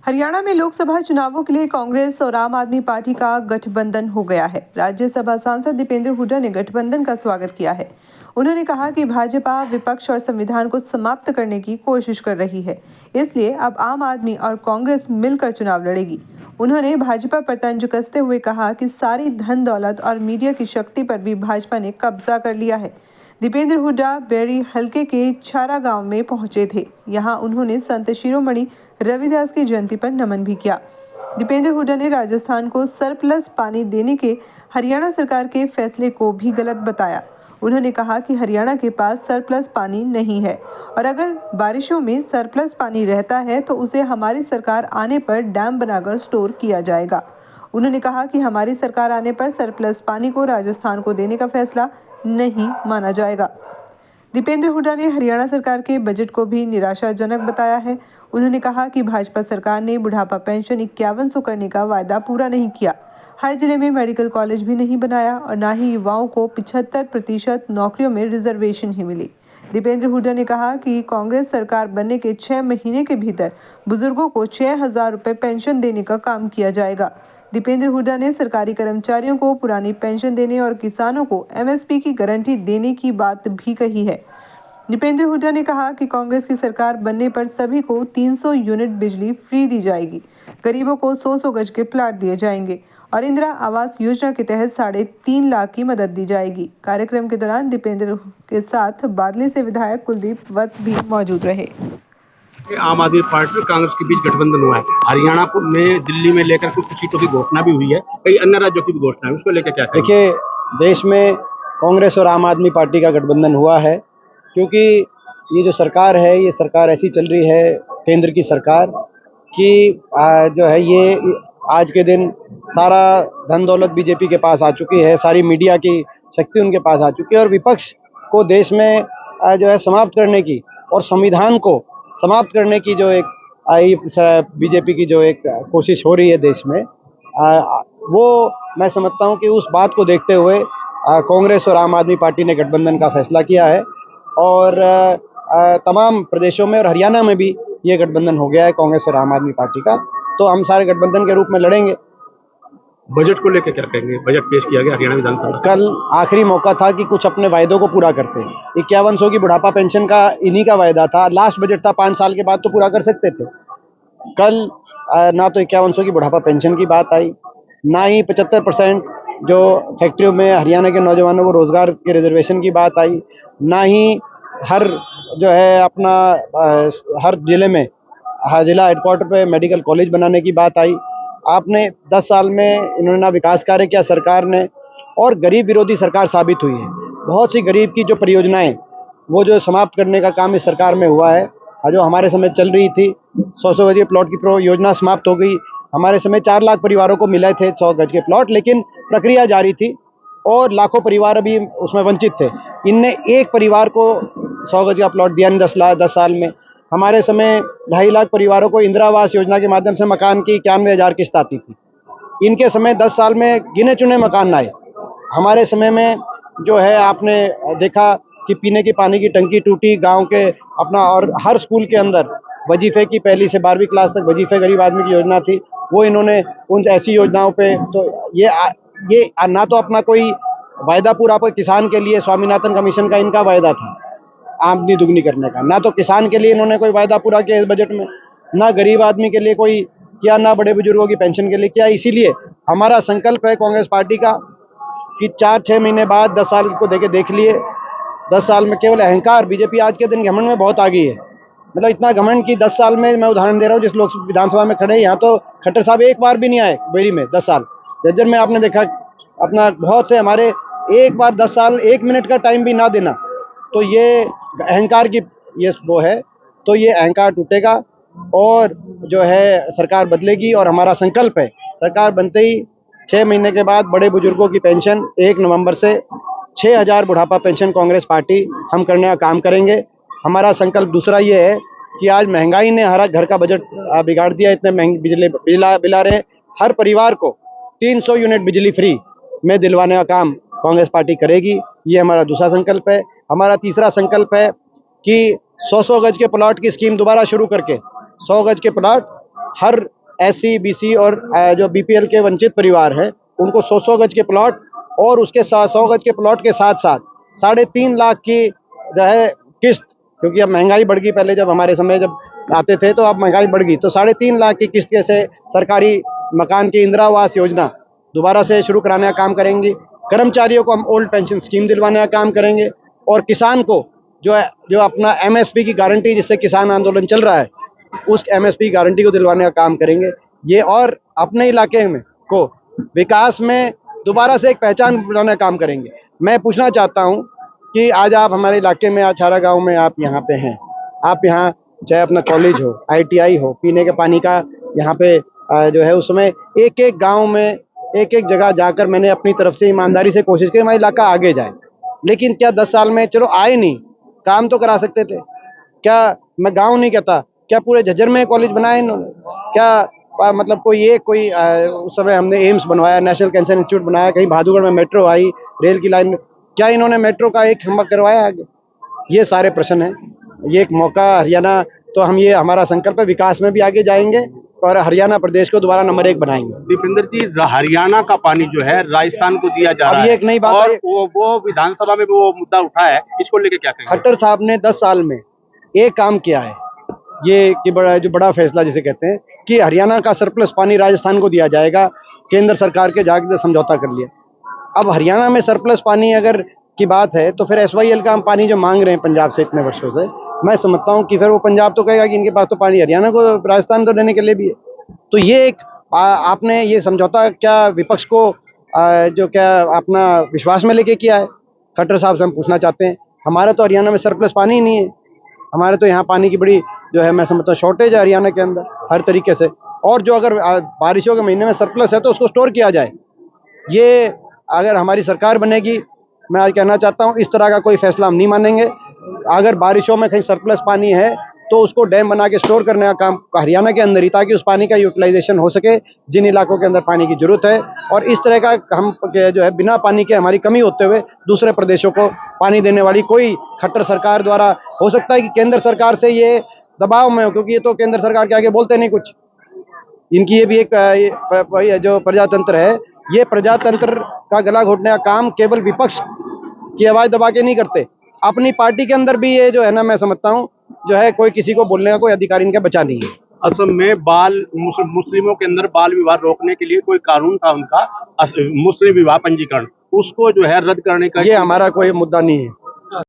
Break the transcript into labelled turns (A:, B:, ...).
A: हरियाणा में लोकसभा चुनावों के लिए कांग्रेस और आम आदमी पार्टी का गठबंधन हो गया है। राज्यसभा सांसद दीपेंद्र हुड्डा ने गठबंधन का स्वागत किया है। उन्होंने कहा कि भाजपा विपक्ष और संविधान को समाप्त करने की कोशिश कर रही है, इसलिए अब आम आदमी और कांग्रेस मिलकर चुनाव लड़ेगी। उन्होंने भाजपा पर तंज कसते हुए कहा कि सारी धन दौलत और मीडिया की शक्ति पर भी भाजपा ने कब्जा कर लिया है। दीपेंद्र हुड्डा बेरी हल्के के छारा गांव में पहुंचे थे। यहां उन्होंने संत शिरोमणि रविदास की जयंती पर नमन भी किया। दीपेंद्र हुड्डा ने राजस्थान को सरप्लस पानी देने के हरियाणा सरकार के फैसले को भी गलत बताया। उन्होंने कहा कि हरियाणा के पास सरप्लस पानी नहीं है और अगर बारिशों में सरप्लस पानी रहता है तो उसे हमारी सरकार आने पर डैम बनाकर स्टोर किया जाएगा। उन्होंने कहा कि हमारी सरकार आने पर सरप्लस पानी को राजस्थान को देने का फैसला नहीं माना जाएगा। दीपेंद्र हुड्डा ने हरियाणा सरकार के बजट को भी निराशाजनक बताया है। उन्होंने कहा कि भाजपा सरकार ने बुढ़ापा पेंशन 5100 करने का वायदा पूरा नहीं किया, हर जिले में मेडिकल कॉलेज भी नहीं बनाया और न ही युवाओं को 75% नौकरियों में रिजर्वेशन ही मिली। दीपेंद्र हुड्डा ने कहा कि कांग्रेस सरकार बनने के 6 महीने के भीतर बुजुर्गों को 6000 रुपये पेंशन देने का काम किया जाएगा। दीपेंद्र हुड्डा ने सरकारी कर्मचारियों को पुरानी पेंशन देने और किसानों को एमएसपी की गारंटी देने की बात भी कही है। दीपेंद्र हुड्डा ने कहा कि कांग्रेस की सरकार बनने पर सभी को 300 यूनिट बिजली फ्री दी जाएगी, गरीबों को 100 गज के प्लाट दिए जाएंगे और इंदिरा आवास योजना के तहत 3.5 लाख की मदद दी जाएगी। कार्यक्रम के दौरान दीपेंद्र के साथ बादली से विधायक कुलदीप वत्स भी मौजूद रहे।
B: आम आदमी पार्टी और कांग्रेस के बीच गठबंधन हुआ है। हरियाणा में दिल्ली में लेकर कुछ सीटों की घोषणा भी हुई है, कई अन्य राज्यों की भी घोषणा है, उसको लेकर क्या कहेंगे?
C: देखिए, देश में कांग्रेस और आम आदमी पार्टी का गठबंधन हुआ है क्योंकि ये जो सरकार है, ये सरकार ऐसी चल रही है, केंद्र की सरकार कि जो है ये आज के दिन सारा धन दौलत बीजेपी के पास आ चुकी है, सारी मीडिया की शक्ति उनके पास आ चुकी है और विपक्ष को देश में जो है समाप्त करने की और संविधान को समाप्त करने की जो एक बीजेपी की जो एक कोशिश हो रही है देश में, वो मैं समझता हूँ कि उस बात को देखते हुए कांग्रेस और आम आदमी पार्टी ने गठबंधन का फैसला किया है और तमाम प्रदेशों में और हरियाणा में भी ये गठबंधन हो गया है कांग्रेस और आम आदमी पार्टी का। तो हम सारे गठबंधन के रूप में लड़ेंगे।
B: बजट को लेकर क्या कहेंगे? बजट पेश किया गया हरियाणा विधानसभा।
C: कल आखिरी मौका था कि कुछ अपने वायदों को पूरा करते हैं। 5100 की बुढ़ापा पेंशन का इन्हीं का वायदा था, लास्ट बजट था, 5 साल के बाद तो पूरा कर सकते थे। कल ना तो 5100 की बुढ़ापा पेंशन की बात आई, ना ही 75% जो फैक्ट्रियों में हरियाणा के नौजवानों को रोजगार के रिजर्वेशन की बात आई, ना ही हर जो है अपना हर जिले में जिला हेडक्वार्टर पे मेडिकल कॉलेज बनाने की बात आई। आपने 10 साल में इन्होंने ना विकास कार्य किया सरकार ने और गरीब विरोधी सरकार साबित हुई है। बहुत सी गरीब की जो परियोजनाएं वो जो समाप्त करने का काम इस सरकार में हुआ है। जो हमारे समय चल रही थी 100 गज के प्लॉट की योजना समाप्त हो गई। हमारे समय 4 लाख परिवारों को मिले थे 100 गज के प्लॉट, लेकिन प्रक्रिया जारी थी और लाखों परिवार अभी उसमें वंचित थे। इनने एक परिवार को 100 गज का प्लॉट दिया नहीं 10 साल में। हमारे समय 2.5 लाख परिवारों को इंदिरा आवास योजना के माध्यम से मकान की 91,000 किस्त आती थी। इनके समय 10 साल में गिने चुने मकान आए। हमारे समय में जो है आपने देखा कि पीने के पानी की टंकी टूटी गांव के अपना, और हर स्कूल के अंदर वजीफे की 1ली से 12वीं क्लास तक वजीफे गरीब आदमी की योजना थी, वो इन्होंने उन ऐसी योजनाओं पे तो ये ना तो अपना कोई वायदा पूरा पर किसान के लिए स्वामीनाथन कमीशन का इनका वायदा था आमदनी दुगनी करने का, ना तो किसान के लिए इन्होंने कोई वायदा पूरा किया इस बजट में, ना गरीब आदमी के लिए कोई किया, ना बड़े बुजुर्गों की पेंशन के लिए किया। इसीलिए हमारा संकल्प है कांग्रेस पार्टी का कि 4-6 महीने बाद 10 साल को देख लिए। 10 साल में केवल अहंकार, बीजेपी आज के दिन घमंड में बहुत आ गई है। मतलब इतना घमंड कि 10 साल में, मैं उदाहरण दे रहा हूँ, जिस लोग विधानसभा में खड़े यहाँ तो खट्टर साहब एक बार भी नहीं आए बेरी में 10 साल। जज्जर में आपने देखा अपना बहुत से हमारे एक बार 10 साल 1 मिनट का टाइम भी ना देना, तो ये अहंकार की ये वो है। तो ये अहंकार टूटेगा और जो है सरकार बदलेगी और हमारा संकल्प है सरकार बनते ही 6 महीने के बाद बड़े बुजुर्गों की पेंशन 1 नवंबर से 6000 बुढ़ापा पेंशन कांग्रेस पार्टी हम करने का काम करेंगे। हमारा संकल्प दूसरा ये है कि आज महंगाई ने हर घर का बजट बिगाड़ दिया। इतने महंगी बिल आ रहे, हर परिवार को 300 यूनिट बिजली फ्री में दिलवाने का काम कांग्रेस पार्टी करेगी। ये हमारा दूसरा संकल्प है। हमारा तीसरा संकल्प है कि 100 गज के प्लॉट की स्कीम दोबारा शुरू करके 100 गज के प्लॉट हर SC BC और जो BPL के वंचित परिवार है उनको 100 गज के प्लॉट और उसके 100 गज के प्लॉट के साथ साथ 3.5 लाख की जो है किस्त, क्योंकि अब महंगाई बढ़ गई, पहले जब हमारे समय जब आते थे तो अब महंगाई बढ़ गई, तो 3.5 लाख की किस्त से सरकारी मकान की इंदिरा आवास योजना दोबारा से शुरू कराने का काम करेंगे। कर्मचारियों को हम ओल्ड पेंशन स्कीम दिलवाने का काम करेंगे और किसान को जो अपना MSP की गारंटी, जिससे किसान आंदोलन चल रहा है, उस MSP गारंटी को दिलवाने का काम करेंगे। ये और अपने इलाके में को विकास में दोबारा से एक पहचान बनाने का काम करेंगे। मैं पूछना चाहता हूँ कि आज आप हमारे इलाके में, आज छारा गाँव में आप यहाँ पे हैं, आप यहाँ चाहे अपना कॉलेज हो, ITI हो, पीने के पानी का यहाँ पे जो है उस समय एक एक गाँव में एक एक जगह जाकर मैंने अपनी तरफ से ईमानदारी से कोशिश की हमारा इलाका आगे जाए। लेकिन क्या 10 साल में चलो आए नहीं, काम तो करा सकते थे क्या? मैं गांव नहीं कहता, क्या पूरे झज्जर में कॉलेज बनाए इन्होंने? क्या मतलब कोई उस समय हमने एम्स बनवाया, नेशनल कैंसर इंस्टीट्यूट बनाया, कहीं बहादुरगढ़ में मेट्रो आई, रेल की लाइन में, क्या इन्होंने मेट्रो का एक खंभा करवाया आगे? ये सारे प्रश्न हैं। ये एक मौका हरियाणा, तो हम ये हमारा संकल्प है, विकास में भी आगे जाएंगे और हरियाणा प्रदेश को दोबारा नंबर 1 बनाएंगे।
B: दीपेंद्र जी, हरियाणा का पानी जो है राजस्थान को दिया जा रहा है,
C: अब ये एक नई बात
B: और
C: है,
B: वो विधानसभा में वो मुद्दा उठा है, इसको लेके क्या कहेंगे?
C: खट्टर साहब ने 10 साल में एक काम किया है, ये कि बड़ा फैसला जिसे कहते हैं कि हरियाणा का सरप्लस पानी राजस्थान को दिया जाएगा, केंद्र सरकार के जाके समझौता कर लिया। अब हरियाणा में सरप्लस पानी अगर की बात है तो फिर SYL का हम पानी जो मांग रहे हैं पंजाब से इतने वर्षों से, मैं समझता हूँ कि फिर वो पंजाब तो कहेगा कि इनके पास तो पानी, हरियाणा को राजस्थान तो देने के लिए भी है। तो ये एक आपने ये समझौता क्या विपक्ष को जो क्या अपना विश्वास में लेके किया है? खट्टर साहब से हम पूछना चाहते हैं। हमारा तो हरियाणा में सरप्लस पानी ही नहीं है, हमारे तो यहाँ पानी की बड़ी जो है मैं समझता हूँ शॉर्टेज है हरियाणा के अंदर हर तरीके से। और जो अगर बारिशों के महीने में सरप्लस है तो उसको स्टोर किया जाए। ये अगर हमारी सरकार बनेगी, मैं आज कहना चाहता हूँ, इस तरह का कोई फैसला हम नहीं मानेंगे। अगर बारिशों में कहीं सरप्लस पानी है तो उसको डैम बना के स्टोर करने का काम हरियाणा के अंदर ही, ताकि उस पानी का यूटिलाइजेशन हो सके जिन इलाकों के अंदर पानी की जरूरत है। और इस तरह का हम जो है बिना पानी के हमारी कमी होते हुए दूसरे प्रदेशों को पानी देने वाली कोई खट्टर सरकार द्वारा, हो सकता है कि केंद्र सरकार से ये दबाव में हो, क्योंकि ये तो केंद्र सरकार के आगे बोलते नहीं कुछ। इनकी ये भी एक जो प्रजातंत्र है, ये प्रजातंत्र का गला घोटने का काम केवल विपक्ष की आवाज दबा के नहीं करते, अपनी पार्टी के अंदर भी ये जो है ना, मैं समझता हूँ जो है कोई किसी को बोलने का कोई अधिकार इनका बचा नहीं है।
B: असम में मुस्लिमों के अंदर बाल विवाह रोकने के लिए कोई कानून था उनका, मुस्लिम विवाह पंजीकरण, उसको जो है रद्द करने का,
C: ये हमारा कोई मुद्दा नहीं है।